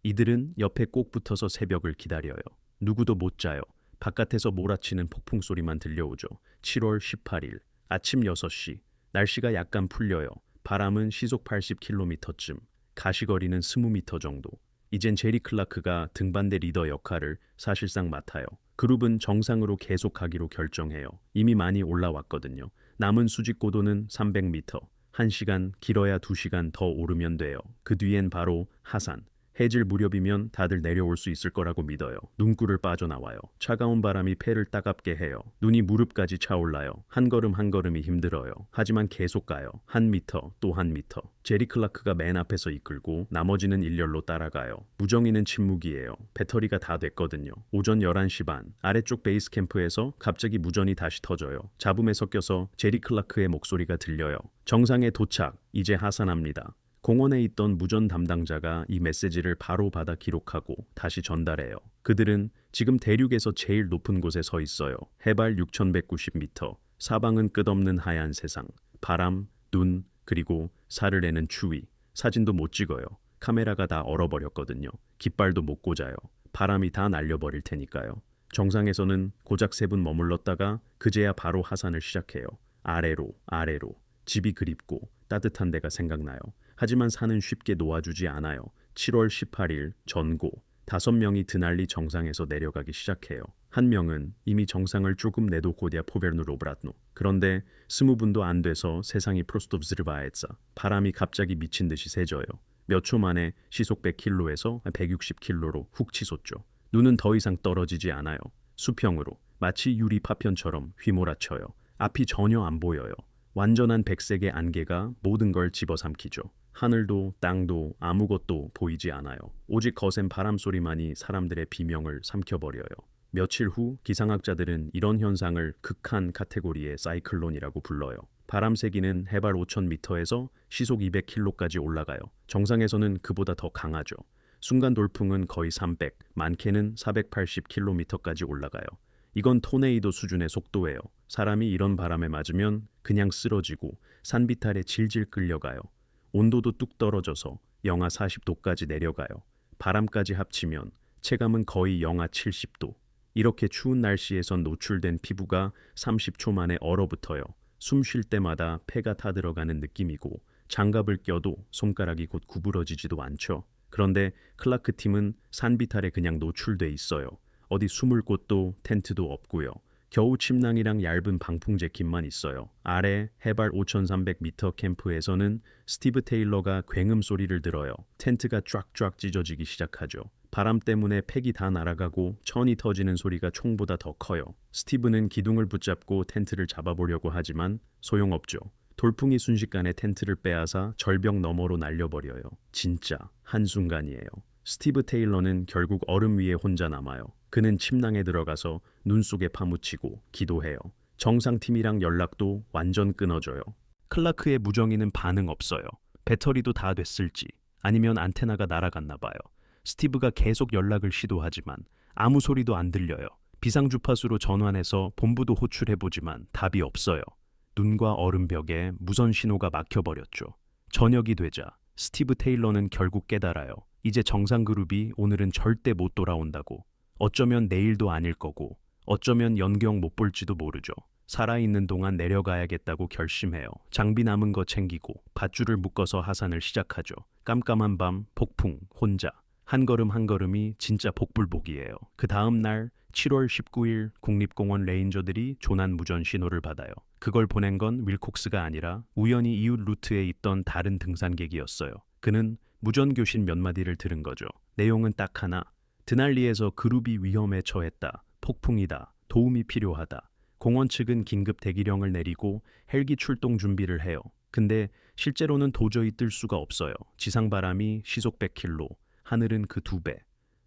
이들은 옆에 꼭 붙어서 새벽을 기다려요. 누구도 못 자요. 바깥에서 몰아치는 폭풍 소리만 들려오죠. 7월 18일 아침 6시. 날씨가 약간 풀려요. 바람은 시속 80km쯤. 가시거리는 20m 정도. 이젠 제리 클라크가 등반대 리더 역할을 사실상 맡아요. 그룹은 정상으로 계속하기로 결정해요. 이미 많이 올라왔거든요. 남은 수직 고도는 300m. 1시간, 길어야 2시간 더 오르면 돼요. 그 뒤엔 바로 하산. 해질 무렵이면 다들 내려올 수 있을 거라고 믿어요. 눈굴을 빠져나와요. 차가운 바람이 폐를 따갑게 해요. 눈이 무릎까지 차올라요. 한 걸음 한 걸음이 힘들어요. 하지만 계속 가요. 1미터, 또 1미터. 제리 클라크가 맨 앞에서 이끌고 나머지는 일렬로 따라가요. 무정이는 침묵이에요. 배터리가 다 됐거든요. 오전 11시 반. 아래쪽 베이스 캠프에서 갑자기 무전이 다시 터져요. 잡음에 섞여서 제리 클라크의 목소리가 들려요. 정상에 도착. 이제 하산합니다. 공원에 있던 무전 담당자가 이 메시지를 바로 받아 기록하고 다시 전달해요. 그들은 지금 대륙에서 제일 높은 곳에 서 있어요. 해발 6190m. 사방은 끝없는 하얀 세상. 바람, 눈, 그리고 살을 내는 추위. 사진도 못 찍어요. 카메라가 다 얼어버렸거든요. 깃발도 못 꽂아요. 바람이 다 날려버릴 테니까요. 정상에서는 고작 3분 머물렀다가 그제야 바로 하산을 시작해요. 아래로, 아래로. 집이 그립고 따뜻한 데가 생각나요. 하지만 산은 쉽게 놓아주지 않아요. 7월 18일 전고 5명이 드날리 정상에서 내려가기 시작해요. 한 명은 이미 정상을 조금 내도 고디아 포베르누로 브라트노. 그런데 20분도 안 돼서 세상이 프로스토브즈르바에자. 바람이 갑자기 미친 듯이 세져요. 몇 초 만에 시속 100km에서 160km로 훅 치솟죠. 눈은 더 이상 떨어지지 않아요. 수평으로 마치 유리 파편처럼 휘몰아쳐요. 앞이 전혀 안 보여요. 완전한 백색의 안개가 모든 걸 집어삼키죠. 하늘도 땅도 아무것도 보이지 않아요. 오직 거센 바람 소리만이 사람들의 비명을 삼켜버려요. 며칠 후 기상학자들은 이런 현상을 극한 카테고리의 사이클론이라고 불러요. 바람 세기는 해발 5000m에서 시속 200km까지 올라가요. 정상에서는 그보다 더 강하죠. 순간 돌풍은 거의 300, 많게는 480km까지 올라가요. 이건 토네이도 수준의 속도예요. 사람이 이런 바람에 맞으면 그냥 쓰러지고 산비탈에 질질 끌려가요. 온도도 뚝 떨어져서 영하 40도까지 내려가요. 바람까지 합치면 체감은 거의 영하 70도. 이렇게 추운 날씨에선 노출된 피부가 30초 만에 얼어붙어요. 숨 쉴 때마다 폐가 타들어가는 느낌이고 장갑을 껴도 손가락이 곧 구부러지지도 않죠. 그런데 클라크 팀은 산비탈에 그냥 노출돼 있어요. 어디 숨을 곳도 텐트도 없고요. 겨우 침낭이랑 얇은 방풍 재킷만 있어요. 아래 해발 5300m 캠프에서는 스티브 테일러가 굉음 소리를 들어요. 텐트가 쫙쫙 찢어지기 시작하죠. 바람 때문에 팩이 다 날아가고 천이 터지는 소리가 총보다 더 커요. 스티브는 기둥을 붙잡고 텐트를 잡아보려고 하지만 소용없죠. 돌풍이 순식간에 텐트를 빼앗아 절벽 너머로 날려버려요. 진짜 한순간이에요. 스티브 테일러는 결국 얼음 위에 혼자 남아요. 그는 침낭에 들어가서 눈 속에 파묻히고 기도해요. 정상팀이랑 연락도 완전 끊어져요. 클라크의 무정이는 반응 없어요. 배터리도 다 됐을지 아니면 안테나가 날아갔나 봐요. 스티브가 계속 연락을 시도하지만 아무 소리도 안 들려요. 비상주파수로 전환해서 본부도 호출해보지만 답이 없어요. 눈과 얼음 벽에 무선 신호가 막혀버렸죠. 저녁이 되자 스티브 테일러는 결국 깨달아요. 이제 정상 그룹이 오늘은 절대 못 돌아온다고. 어쩌면 내일도 아닐 거고 어쩌면 연경 못 볼지도 모르죠. 살아있는 동안 내려가야겠다고 결심해요. 장비 남은 거 챙기고 밧줄을 묶어서 하산을 시작하죠. 깜깜한 밤, 폭풍, 혼자. 한 걸음 한 걸음이 진짜 복불복이에요. 그 다음 날 7월 19일 국립공원 레인저들이 조난 무전 신호를 받아요. 그걸 보낸 건 윌콕스가 아니라 우연히 이웃 루트에 있던 다른 등산객이었어요. 그는 무전 교신 몇 마디를 들은 거죠. 내용은 딱 하나. 드날리에서 그룹이 위험에 처했다. 폭풍이다. 도움이 필요하다. 공원 측은 긴급 대기령을 내리고 헬기 출동 준비를 해요. 근데 실제로는 도저히 뜰 수가 없어요. 지상 바람이 시속 100km, 하늘은 그 2배.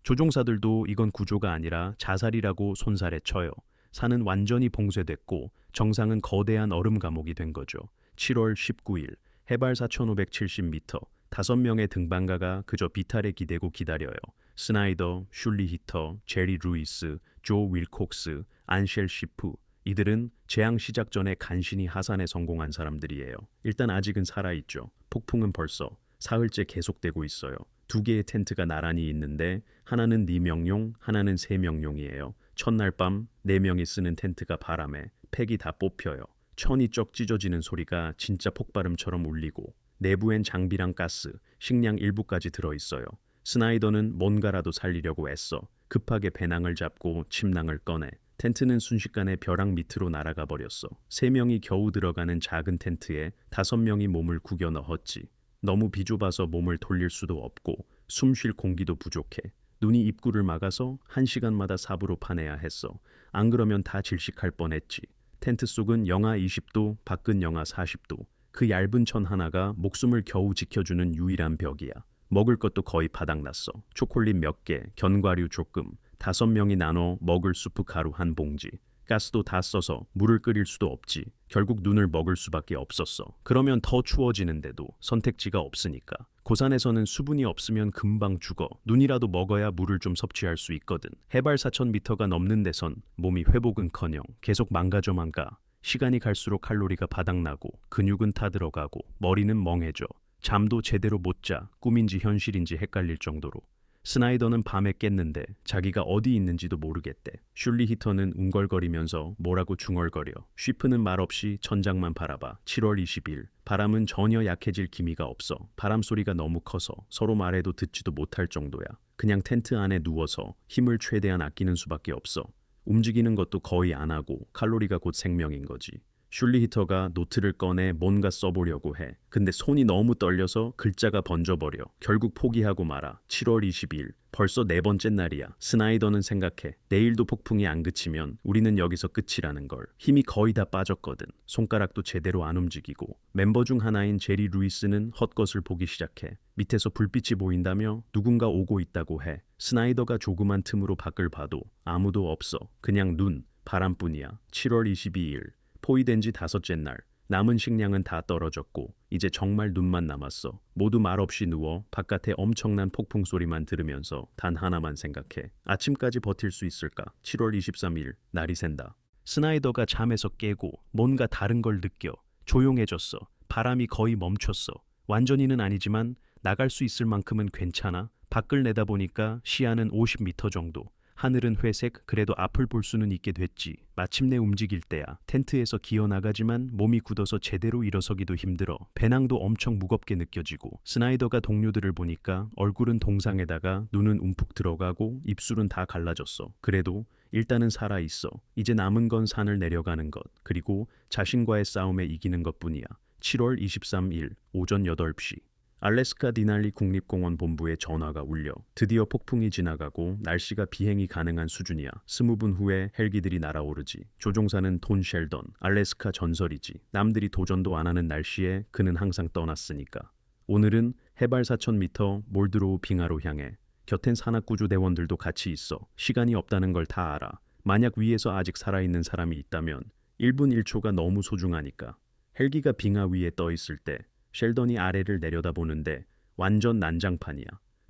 조종사들도 이건 구조가 아니라 자살이라고 손살에 쳐요. 산은 완전히 봉쇄됐고 정상은 거대한 얼음 감옥이 된 거죠. 7월 19일 해발 4,570m, 5명의 등반가가 그저 비탈에 기대고 기다려요. 스나이더, 슐리 히터, 제리 루이스, 조 윌콕스, 안셸 시프. 이들은 재앙 시작 전에 간신히 하산에 성공한 사람들이에요. 일단 아직은 살아있죠. 폭풍은 벌써 사흘째 계속되고 있어요. 2개의 텐트가 나란히 있는데 하나는 4명용, 하나는 3명용이에요. 첫날 밤 4명이 쓰는 텐트가 바람에 팩이 다 뽑혀요. 천이 쩍 찢어지는 소리가 진짜 폭발음처럼 울리고 내부엔 장비랑 가스, 식량 일부까지 들어있어요. 스나이더는 뭔가라도 살리려고 애써 급하게 배낭을 잡고 침낭을 꺼내 텐트는 순식간에 벼랑 밑으로 날아가 버렸어. 3명이 겨우 들어가는 작은 텐트에 5명이 몸을 구겨 넣었지. 너무 비좁아서 몸을 돌릴 수도 없고 숨 쉴 공기도 부족해. 눈이 입구를 막아서 1시간마다 삽으로 파내야 했어. 안 그러면 다 질식할 뻔했지. 텐트 속은 영하 20도, 밖은 영하 40도. 그 얇은 천 하나가 목숨을 겨우 지켜주는 유일한 벽이야. 먹을 것도 거의 바닥났어. 초콜릿 몇 개, 견과류 조금. 5명이 나눠 먹을 수프 가루 한 봉지. 가스도 다 써서 물을 끓일 수도 없지. 결국 눈을 먹을 수밖에 없었어. 그러면 더 추워지는데도 선택지가 없으니까. 고산에서는 수분이 없으면 금방 죽어. 눈이라도 먹어야 물을 좀 섭취할 수 있거든. 해발 4,000m가 넘는 데선 몸이 회복은커녕 계속 망가져만 가. 시간이 갈수록 칼로리가 바닥나고 근육은 타들어가고 머리는 멍해져. 잠도 제대로 못 자. 꿈인지 현실인지 헷갈릴 정도로. 스나이더는 밤에 깼는데 자기가 어디 있는지도 모르겠대. 슐리 히터는 웅걸거리면서 뭐라고 중얼거려. 쉬프는 말없이 천장만 바라봐. 7월 20일. 바람은 전혀 약해질 기미가 없어. 바람 소리가 너무 커서 서로 말해도 듣지도 못할 정도야. 그냥 텐트 안에 누워서 힘을 최대한 아끼는 수밖에 없어. 움직이는 것도 거의 안 하고 칼로리가 곧 생명인 거지. 슐리 히터가 노트를 꺼내 뭔가 써보려고 해. 근데 손이 너무 떨려서 글자가 번져버려. 결국 포기하고 말아. 7월 20일. 벌써 4번째 날이야. 스나이더는 생각해. 내일도 폭풍이 안 그치면 우리는 여기서 끝이라는 걸. 힘이 거의 다 빠졌거든. 손가락도 제대로 안 움직이고. 멤버 중 하나인 제리 루이스는 헛것을 보기 시작해. 밑에서 불빛이 보인다며 누군가 오고 있다고 해. 스나이더가 조그만 틈으로 밖을 봐도 아무도 없어. 그냥 눈, 바람뿐이야. 7월 22일. 포위된 지 5째 날. 남은 식량은 다 떨어졌고 이제 정말 눈만 남았어. 모두 말없이 누워 바깥의 엄청난 폭풍 소리만 들으면서 단 하나만 생각해. 아침까지 버틸 수 있을까? 7월 23일. 날이 샌다. 스나이더가 잠에서 깨고 뭔가 다른 걸 느껴. 조용해졌어. 바람이 거의 멈췄어. 완전히는 아니지만 나갈 수 있을 만큼은 괜찮아. 밖을 내다보니까 시야는 50m 정도. 하늘은 회색, 그래도 앞을 볼 수는 있게 됐지. 마침내 움직일 때야. 텐트에서 기어나가지만 몸이 굳어서 제대로 일어서기도 힘들어. 배낭도 엄청 무겁게 느껴지고. 스나이더가 동료들을 보니까 얼굴은 동상에다가 눈은 움푹 들어가고 입술은 다 갈라졌어. 그래도 일단은 살아있어. 이제 남은 건 산을 내려가는 것, 그리고 자신과의 싸움에 이기는 것뿐이야. 7월 23일 오전 8시. 알래스카 디날리 국립공원 본부에 전화가 울려. 드디어 폭풍이 지나가고 날씨가 비행이 가능한 수준이야. 20분 후에 헬기들이 날아오르지. 조종사는 돈 셸던, 알래스카 전설이지. 남들이 도전도 안 하는 날씨에 그는 항상 떠났으니까. 오늘은 해발 4,000m 몰드로우 빙하로 향해. 곁엔 산악구조 대원들도 같이 있어. 시간이 없다는 걸 다 알아. 만약 위에서 아직 살아있는 사람이 있다면 1분 1초가 너무 소중하니까. 헬기가 빙하 위에 떠 있을 때 셸던이 아래를 내려다보는데 완전 난장판이야.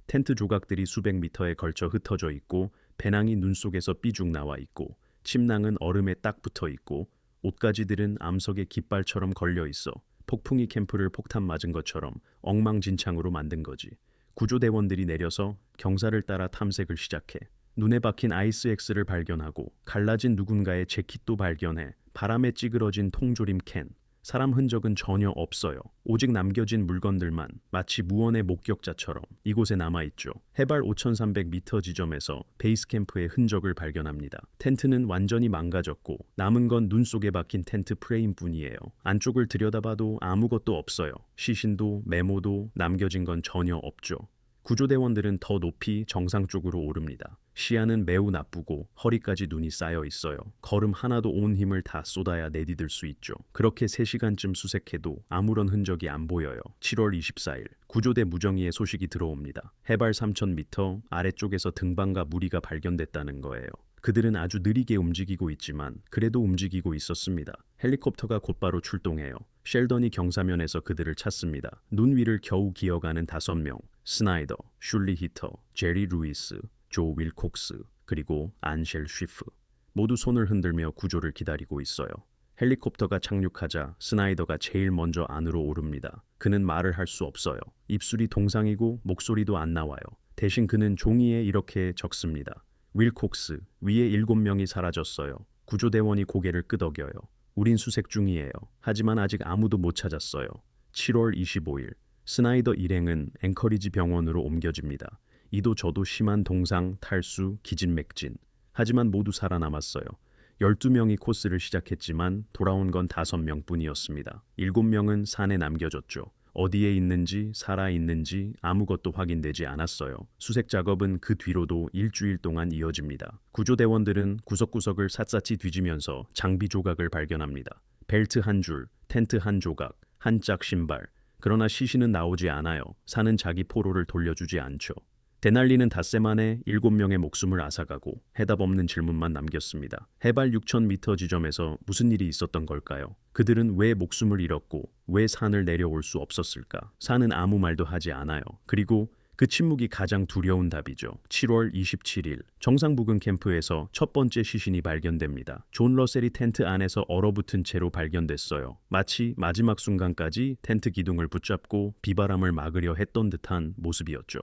텐트 조각들이 수백 미터에 걸쳐 흩어져 있고 배낭이 눈 속에서 삐죽 나와 있고 침낭은 얼음에 딱 붙어 있고 옷가지들은 암석의 깃발처럼 걸려 있어. 폭풍이 캠프를 폭탄 맞은 것처럼 엉망진창으로 만든 거지. 구조대원들이 내려서 경사를 따라 탐색을 시작해. 눈에 박힌 아이스엑스를 발견하고 갈라진 누군가의 재킷도 발견해. 바람에 찌그러진 통조림 캔, 사람 흔적은 전혀 없어요. 오직 남겨진 물건들만 마치 무언의 목격자처럼 이곳에 남아있죠. 해발 5,300m 지점에서 베이스 캠프의 흔적을 발견합니다. 텐트는 완전히 망가졌고 남은 건 눈 속에 박힌 텐트 프레임뿐이에요. 안쪽을 들여다봐도 아무것도 없어요. 시신도 메모도 남겨진 건 전혀 없죠. 구조대원들은 더 높이 정상 쪽으로 오릅니다. 시야는 매우 나쁘고 허리까지 눈이 쌓여 있어요. 걸음 하나도 온 힘을 다 쏟아야 내디딜 수 있죠. 그렇게 3시간쯤 수색해도 아무런 흔적이 안 보여요. 7월 24일 구조대 무정의의 소식이 들어옵니다. 해발 3,000m 아래쪽에서 등반과 무리가 발견됐다는 거예요. 그들은 아주 느리게 움직이고 있지만 그래도 움직이고 있었습니다. 헬리콥터가 곧바로 출동해요. 셸던이 경사면에서 그들을 찾습니다. 눈 위를 겨우 기어가는 5명, 스나이더, 슐리 히터, 제리 루이스, 조 윌콕스, 그리고 안셸 쉬프. 모두 손을 흔들며 구조를 기다리고 있어요. 헬리콥터가 착륙하자 스나이더가 제일 먼저 안으로 오릅니다. 그는 말을 할 수 없어요. 입술이 동상이고 목소리도 안 나와요. 대신 그는 종이에 이렇게 적습니다. 윌콕스, 위에 7명이 사라졌어요. 구조대원이 고개를 끄덕여요. 우린 수색 중이에요. 하지만 아직 아무도 못 찾았어요. 7월 25일, 스나이더 일행은 앵커리지 병원으로 옮겨집니다. 이도 저도 심한 동상, 탈수, 기진맥진. 하지만 모두 살아남았어요. 12명이 코스를 시작했지만 돌아온 건 5명뿐이었습니다. 7명은 산에 남겨졌죠. 어디에 있는지 살아있는지 아무것도 확인되지 않았어요. 수색 작업은 그 뒤로도 일주일 동안 이어집니다. 구조대원들은 구석구석을 샅샅이 뒤지면서 장비 조각을 발견합니다. 벨트 한 줄, 텐트 한 조각, 한 짝 신발. 그러나 시신은 나오지 않아요. 산은 자기 포로를 돌려주지 않죠. 데날리는 닷새 만에 7명의 목숨을 앗아가고 해답 없는 질문만 남겼습니다. 해발 6,000m 지점에서 무슨 일이 있었던 걸까요? 그들은 왜 목숨을 잃었고 왜 산을 내려올 수 없었을까? 산은 아무 말도 하지 않아요. 그리고 그 침묵이 가장 두려운 답이죠. 7월 27일 정상 부근 캠프에서 첫 번째 시신이 발견됩니다. 존 러셀이 텐트 안에서 얼어붙은 채로 발견됐어요. 마치 마지막 순간까지 텐트 기둥을 붙잡고 비바람을 막으려 했던 듯한 모습이었죠.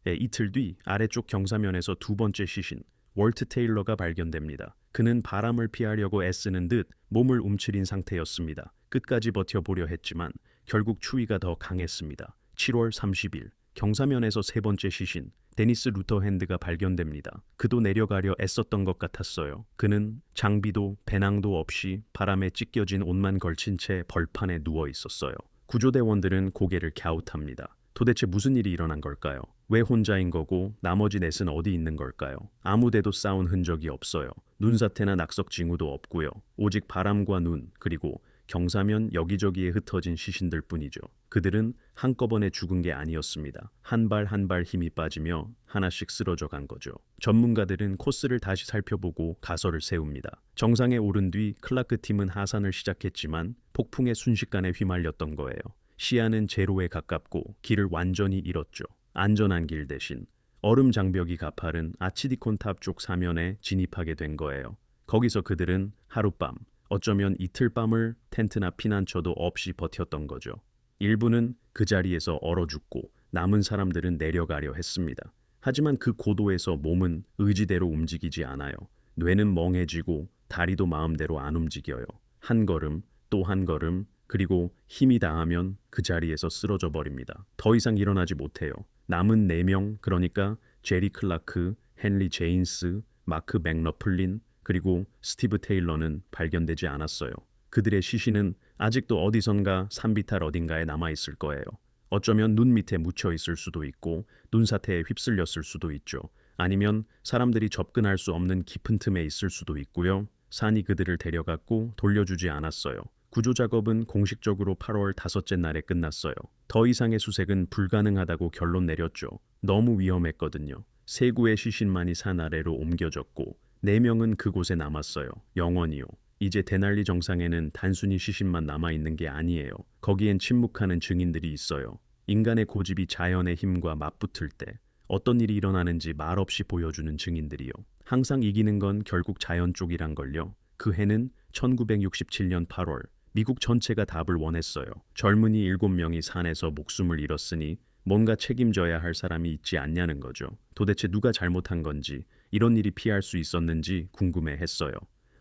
이틀 뒤 아래쪽 경사면에서 두 번째 시신 월트 테일러가 발견됩니다. 그는 바람을 피하려고 애쓰는 듯 몸을 움츠린 상태였습니다. 끝까지 버텨보려 했지만 결국 추위가 더 강했습니다. 7월 30일 경사면에서 세 번째 시신 데니스 루터 핸드가 발견됩니다. 그도 내려가려 애썼던 것 같았어요. 그는 장비도 배낭도 없이 바람에 찢겨진 옷만 걸친 채 벌판에 누워 있었어요. 구조대원들은 고개를 갸웃합니다. 도대체 무슨 일이 일어난 걸까요? 왜 혼자인 거고 나머지 넷은 어디 있는 걸까요? 아무데도 싸운 흔적이 없어요. 눈사태나 낙석 징후도 없고요. 오직 바람과 눈 그리고 경사면 여기저기에 흩어진 시신들 뿐이죠. 그들은 한꺼번에 죽은 게 아니었습니다. 한 발 한 발 힘이 빠지며 하나씩 쓰러져 간 거죠. 전문가들은 코스를 다시 살펴보고 가설을 세웁니다. 정상에 오른 뒤 클라크 팀은 하산을 시작했지만 폭풍에 순식간에 휘말렸던 거예요. 시야는 제로에 가깝고 길을 완전히 잃었죠. 안전한 길 대신 얼음 장벽이 가파른 아치디콘 탑 쪽 사면에 진입하게 된 거예요. 거기서 그들은 하룻밤, 어쩌면 이틀 밤을 텐트나 피난처도 없이 버텼던 거죠. 일부는 그 자리에서 얼어 죽고 남은 사람들은 내려가려 했습니다. 하지만 그 고도에서 몸은 의지대로 움직이지 않아요. 뇌는 멍해지고 다리도 마음대로 안 움직여요. 한 걸음, 또 한 걸음, 그리고 힘이 다하면 그 자리에서 쓰러져 버립니다. 더 이상 일어나지 못해요. 남은 4명, 그러니까 제리 클라크, 헨리 제인스, 마크 맥러플린, 그리고 스티브 테일러는 발견되지 않았어요. 그들의 시신은 아직도 어디선가 산비탈 어딘가에 남아있을 거예요. 어쩌면 눈 밑에 묻혀 있을 수도 있고 눈사태에 휩쓸렸을 수도 있죠. 아니면 사람들이 접근할 수 없는 깊은 틈에 있을 수도 있고요. 산이 그들을 데려갔고 돌려주지 않았어요. 구조 작업은 공식적으로 8월 5째 날에 끝났어요. 더 이상의 수색은 불가능하다고 결론 내렸죠. 너무 위험했거든요. 3구의 시신만이 산 아래로 옮겨졌고 4명은 그곳에 남았어요. 영원히요. 이제 데날리 정상에는 단순히 시신만 남아있는 게 아니에요. 거기엔 침묵하는 증인들이 있어요. 인간의 고집이 자연의 힘과 맞붙을 때 어떤 일이 일어나는지 말없이 보여주는 증인들이요. 항상 이기는 건 결국 자연 쪽이란 걸요. 그 해는 1967년 8월. 미국 전체가 답을 원했어요. 젊은이 7명이 산에서 목숨을 잃었으니 뭔가 책임져야 할 사람이 있지 않냐는 거죠. 도대체 누가 잘못한 건지, 이런 일이 피할 수 있었는지 궁금해했어요.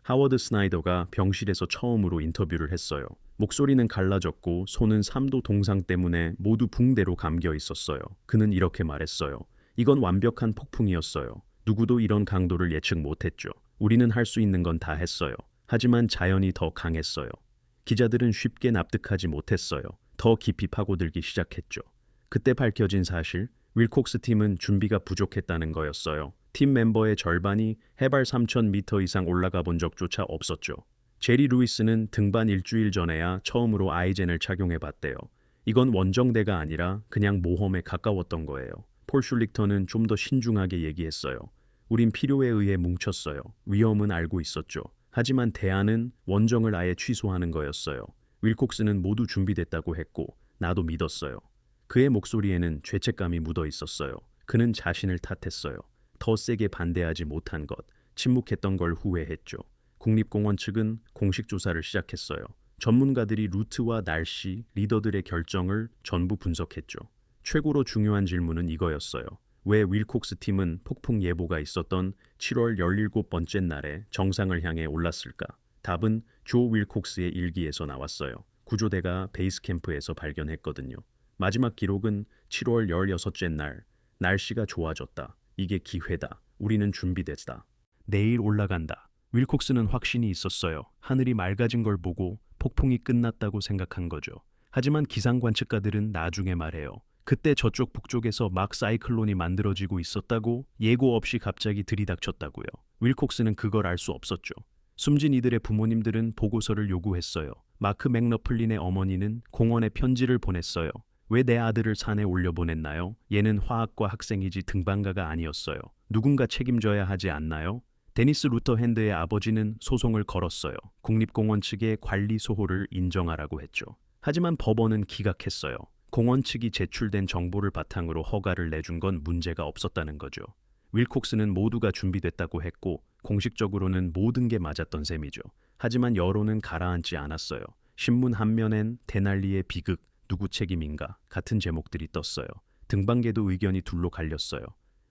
하워드 스나이더가 병실에서 처음으로 인터뷰를 했어요. 목소리는 갈라졌고 손은 3도 동상 때문에 모두 붕대로 감겨 있었어요. 그는 이렇게 말했어요. 이건 완벽한 폭풍이었어요. 누구도 이런 강도를 예측 못했죠. 우리는 할 수 있는 건 다 했어요. 하지만 자연이 더 강했어요. 기자들은 쉽게 납득하지 못했어요. 더 깊이 파고들기 시작했죠. 그때 밝혀진 사실, 윌콕스 팀은 준비가 부족했다는 거였어요. 팀 멤버의 절반이 해발 3,000m 이상 올라가 본 적조차 없었죠. 제리 루이스는 등반 일주일 전에야 처음으로 아이젠을 착용해 봤대요. 이건 원정대가 아니라 그냥 모험에 가까웠던 거예요. 폴 슐리터는 좀 더 신중하게 얘기했어요. 우린 필요에 의해 뭉쳤어요. 위험은 알고 있었죠. 하지만 대안은 원정을 아예 취소하는 거였어요. 윌콕스는 모두 준비됐다고 했고 나도 믿었어요. 그의 목소리에는 죄책감이 묻어 있었어요. 그는 자신을 탓했어요. 더 세게 반대하지 못한 것, 침묵했던 걸 후회했죠. 국립공원 측은 공식 조사를 시작했어요. 전문가들이 루트와 날씨, 리더들의 결정을 전부 분석했죠. 최고로 중요한 질문은 이거였어요. 왜 윌콕스 팀은 폭풍 예보가 있었던 7월 17번째 날에 정상을 향해 올랐을까? 답은 조 윌콕스의 일기에서 나왔어요. 구조대가 베이스 캠프에서 발견했거든요. 마지막 기록은 7월 16째 날. 날씨가 좋아졌다. 이게 기회다. 우리는 준비됐다. 내일 올라간다. 윌콕스는 확신이 있었어요. 하늘이 맑아진 걸 보고 폭풍이 끝났다고 생각한 거죠. 하지만 기상 관측가들은 나중에 말해요. 그때 저쪽 북쪽에서 막 사이클론이 만들어지고 있었다고 예고 없이 갑자기 들이닥쳤다고요. 윌콕스는 그걸 알 수 없었죠. 숨진 이들의 부모님들은 보고서를 요구했어요. 마크 맥너플린의 어머니는 공원에 편지를 보냈어요. 왜 내 아들을 산에 올려보냈나요? 얘는 화학과 학생이지 등반가가 아니었어요. 누군가 책임져야 하지 않나요? 데니스 루터 핸드의 아버지는 소송을 걸었어요. 국립공원 측의 관리 소홀을 인정하라고 했죠. 하지만 법원은 기각했어요. 공원 측이 제출된 정보를 바탕으로 허가를 내준 건 문제가 없었다는 거죠. 윌콕스는 모두가 준비됐다고 했고 공식적으로는 모든 게 맞았던 셈이죠. 하지만 여론은 가라앉지 않았어요. 신문 한 면엔 데날리의 비극, 누구 책임인가 같은 제목들이 떴어요. 등반계도 의견이 둘로 갈렸어요.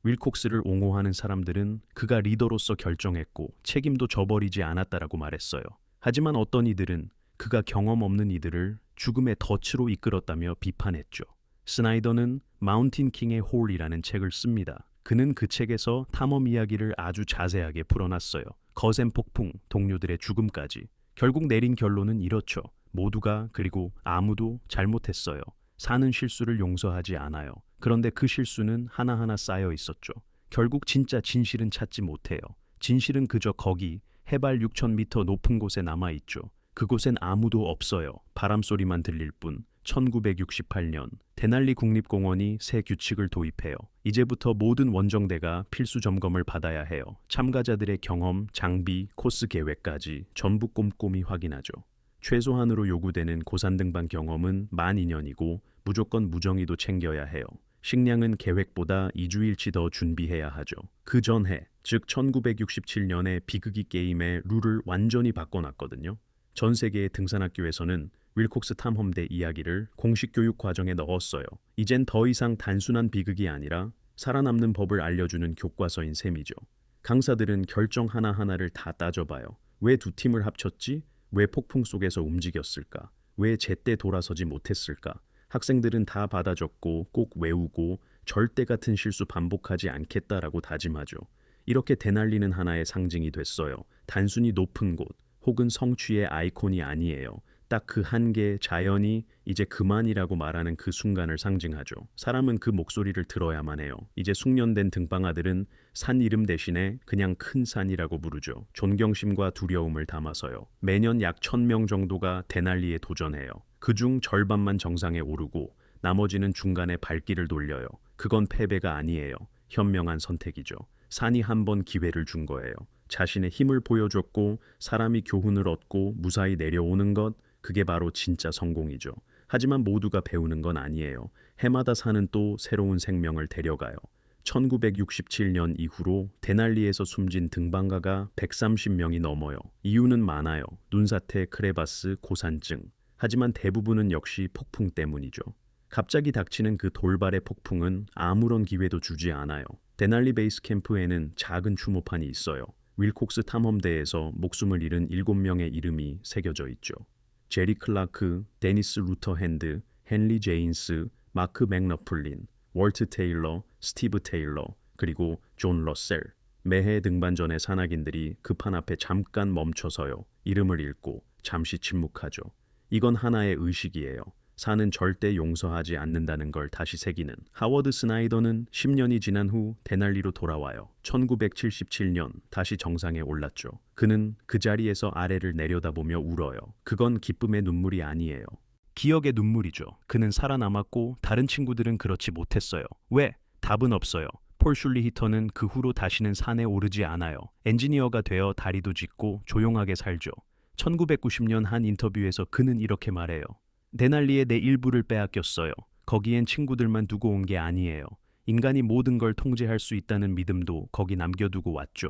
윌콕스를 옹호하는 사람들은 그가 리더로서 결정했고 책임도 져버리지 않았다라고 말했어요. 하지만 어떤 이들은 그가 경험 없는 이들을 죽음의 덫으로 이끌었다며 비판했죠. 스나이더는 마운틴 킹의 홀이라는 책을 씁니다. 그는 그 책에서 탐험 이야기를 아주 자세하게 풀어놨어요. 거센 폭풍, 동료들의 죽음까지. 결국 내린 결론은 이렇죠. 모두가 그리고 아무도 잘못했어요. 사는 실수를 용서하지 않아요. 그런데 그 실수는 하나하나 쌓여 있었죠. 결국 진짜 진실은 찾지 못해요. 진실은 그저 거기 해발 6,000m 높은 곳에 남아있죠. 그곳엔 아무도 없어요. 바람소리만 들릴 뿐. 1968년 데날리 국립공원이 새 규칙을 도입해요. 이제부터 모든 원정대가 필수 점검을 받아야 해요. 참가자들의 경험, 장비, 코스 계획까지 전부 꼼꼼히 확인하죠. 최소한으로 요구되는 고산 등반 경험은 만 2년이고 무조건 무정의도 챙겨야 해요. 식량은 계획보다 2주일치 더 준비해야 하죠. 그 전해, 즉 1967년에 비극이 게임의 룰을 완전히 바꿔놨거든요. 전 세계의 등산학교에서는 윌콕스 탐험대 이야기를 공식 교육 과정에 넣었어요. 이젠 더 이상 단순한 비극이 아니라 살아남는 법을 알려주는 교과서인 셈이죠. 강사들은 결정 하나하나를 다 따져봐요. 왜 두 팀을 합쳤지? 왜 폭풍 속에서 움직였을까? 왜 제때 돌아서지 못했을까? 학생들은 다 받아 적고 꼭 외우고 절대 같은 실수 반복하지 않겠다라고 다짐하죠. 이렇게 데날리는 하나의 상징이 됐어요. 단순히 높은 곳 혹은 성취의 아이콘이 아니에요. 딱 그 한계 자연이 이제 그만이라고 말하는 그 순간을 상징하죠. 사람은 그 목소리를 들어야만 해요. 이제 숙련된 등반아들은 산 이름 대신에 그냥 큰 산이라고 부르죠. 존경심과 두려움을 담아서요. 매년 약 1,000명 정도가 데날리에 도전해요. 그중 절반만 정상에 오르고 나머지는 중간에 발길을 돌려요. 그건 패배가 아니에요. 현명한 선택이죠. 산이 한 번 기회를 준 거예요. 자신의 힘을 보여줬고 사람이 교훈을 얻고 무사히 내려오는 것, 그게 바로 진짜 성공이죠. 하지만 모두가 배우는 건 아니에요. 해마다 산은 또 새로운 생명을 데려가요. 1967년 이후로 데날리에서 숨진 등반가가 130명이 넘어요. 이유는 많아요. 눈사태, 크레바스, 고산증. 하지만 대부분은 역시 폭풍 때문이죠. 갑자기 닥치는 그 돌발의 폭풍은 아무런 기회도 주지 않아요. 데날리 베이스 캠프에는 작은 추모판이 있어요. 윌콕스 탐험대에서 목숨을 잃은 7명의 이름이 새겨져 있죠. 제리 클라크, 데니스 루터 핸드, 헨리 제인스, 마크 맥러플린, 월트 테일러, 스티브 테일러, 그리고 존 러셀. 매해 등반전의 산악인들이 급한 앞에 잠깐 멈춰서요. 이름을 읽고 잠시 침묵하죠. 이건 하나의 의식이에요. 산은 절대 용서하지 않는다는 걸 다시 새기는. 하워드 스나이더는 10년이 지난 후 데날리로 돌아와요. 1977년 다시 정상에 올랐죠. 그는 그 자리에서 아래를 내려다보며 울어요. 그건 기쁨의 눈물이 아니에요. 기억의 눈물이죠. 그는 살아남았고 다른 친구들은 그렇지 못했어요. 왜? 답은 없어요. 폴 슐리 히터는 그 후로 다시는 산에 오르지 않아요. 엔지니어가 되어 다리도 짓고 조용하게 살죠. 1990년 한 인터뷰에서 그는 이렇게 말해요. 데날리에 내 일부를 빼앗겼어요. 거기엔 친구들만 두고 온 게 아니에요. 인간이 모든 걸 통제할 수 있다는 믿음도 거기 남겨두고 왔죠.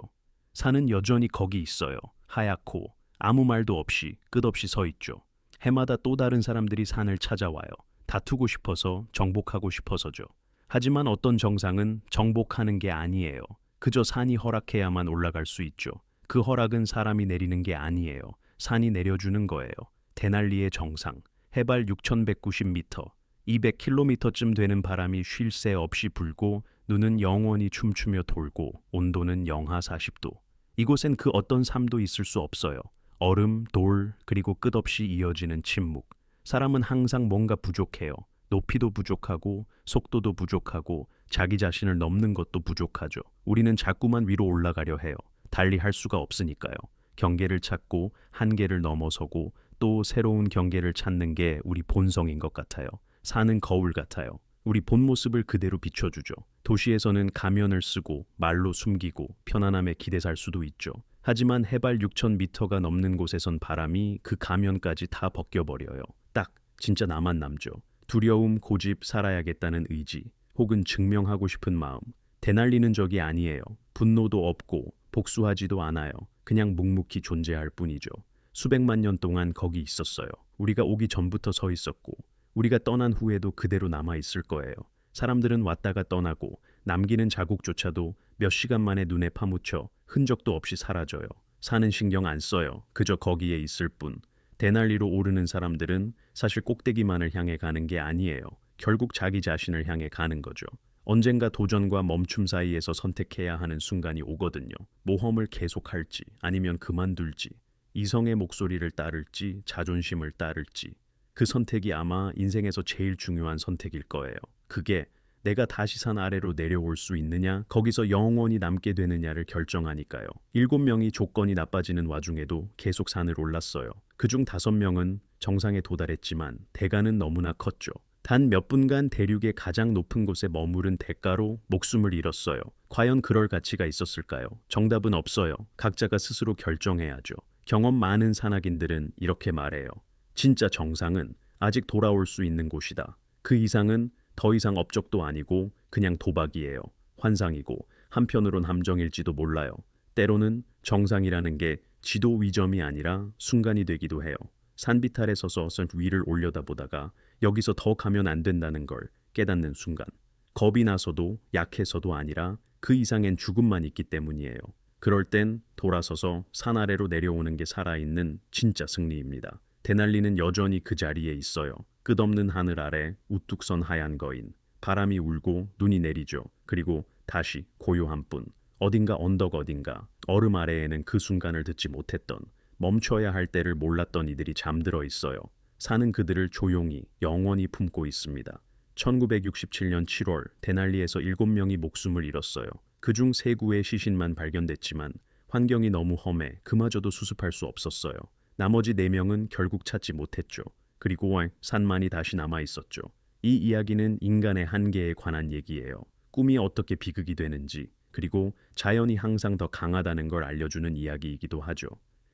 산은 여전히 거기 있어요. 하얗고 아무 말도 없이 끝없이 서 있죠. 해마다 또 다른 사람들이 산을 찾아와요. 다투고 싶어서, 정복하고 싶어서죠. 하지만 어떤 정상은 정복하는 게 아니에요. 그저 산이 허락해야만 올라갈 수 있죠. 그 허락은 사람이 내리는 게 아니에요. 산이 내려주는 거예요. 데날리의 정상, 해발 6,190m, 200km쯤 되는 바람이 쉴 새 없이 불고 눈은 영원히 춤추며 돌고 온도는 영하 40도. 이곳엔 그 어떤 삶도 있을 수 없어요. 얼음, 돌, 그리고 끝없이 이어지는 침묵. 사람은 항상 뭔가 부족해요. 높이도 부족하고 속도도 부족하고 자기 자신을 넘는 것도 부족하죠. 우리는 자꾸만 위로 올라가려 해요. 달리 할 수가 없으니까요. 경계를 찾고 한계를 넘어서고 또 새로운 경계를 찾는 게 우리 본성인 것 같아요. 산은 거울 같아요. 우리 본 모습을 그대로 비춰주죠. 도시에서는 가면을 쓰고 말로 숨기고 편안함에 기대 살 수도 있죠. 하지만 해발 6,000m가 넘는 곳에선 바람이 그 가면까지 다 벗겨버려요. 딱 진짜 나만 남죠. 두려움, 고집, 살아야겠다는 의지, 혹은 증명하고 싶은 마음. 대날리는 적이 아니에요. 분노도 없고 복수하지도 않아요. 그냥 묵묵히 존재할 뿐이죠. 수백만 년 동안 거기 있었어요. 우리가 오기 전부터 서 있었고 우리가 떠난 후에도 그대로 남아 있을 거예요. 사람들은 왔다가 떠나고 남기는 자국조차도 몇 시간 만에 눈에 파묻혀 흔적도 없이 사라져요. 산은 신경 안 써요. 그저 거기에 있을 뿐. 대날리로 오르는 사람들은 사실 꼭대기만을 향해 가는 게 아니에요. 결국 자기 자신을 향해 가는 거죠. 언젠가 도전과 멈춤 사이에서 선택해야 하는 순간이 오거든요. 모험을 계속할지 아니면 그만둘지, 이성의 목소리를 따를지 자존심을 따를지. 그 선택이 아마 인생에서 제일 중요한 선택일 거예요. 그게 내가 다시 산 아래로 내려올 수 있느냐, 거기서 영원히 남게 되느냐를 결정하니까요. 7명이 조건이 나빠지는 와중에도 계속 산을 올랐어요. 그중 5명은 정상에 도달했지만 대가는 너무나 컸죠. 단 몇 분간 대륙의 가장 높은 곳에 머무른 대가로 목숨을 잃었어요. 과연 그럴 가치가 있었을까요? 정답은 없어요. 각자가 스스로 결정해야죠. 경험 많은 산악인들은 이렇게 말해요. 진짜 정상은 아직 돌아올 수 있는 곳이다. 그 이상은 더 이상 업적도 아니고 그냥 도박이에요. 환상이고 한편으론 함정일지도 몰라요. 때로는 정상이라는 게 지도 위점이 아니라 순간이 되기도 해요. 산비탈에 서서 산 위를 올려다보다가 여기서 더 가면 안 된다는 걸 깨닫는 순간. 겁이 나서도 약해서도 아니라 그 이상엔 죽음만 있기 때문이에요. 그럴 땐 돌아서서 산 아래로 내려오는 게 살아있는 진짜 승리입니다. 대날리는 여전히 그 자리에 있어요. 끝없는 하늘 아래 우뚝 선 하얀 거인. 바람이 울고 눈이 내리죠. 그리고 다시 고요한 뿐. 어딘가 언덕 어딘가 얼음 아래에는 그 순간을 듣지 못했던, 멈춰야 할 때를 몰랐던 이들이 잠들어 있어요. 산은 그들을 조용히 영원히 품고 있습니다. 1967년 7월 데날리에서 7명이 목숨을 잃었어요. 그중 3구의 시신만 발견됐지만 환경이 너무 험해 그마저도 수습할 수 없었어요. 나머지 4명은 결국 찾지 못했죠. 그리고 산만이 다시 남아 있었죠. 이 이야기는 인간의 한계에 관한 얘기예요. 꿈이 어떻게 비극이 되는지, 그리고 자연이 항상 더 강하다는 걸 알려주는 이야기이기도 하죠.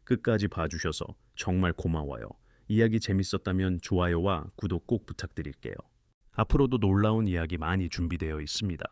끝까지 봐주셔서 정말 고마워요. 이야기 재밌었다면 좋아요와 구독 꼭 부탁드릴게요. 앞으로도 놀라운 이야기 많이 준비되어 있습니다.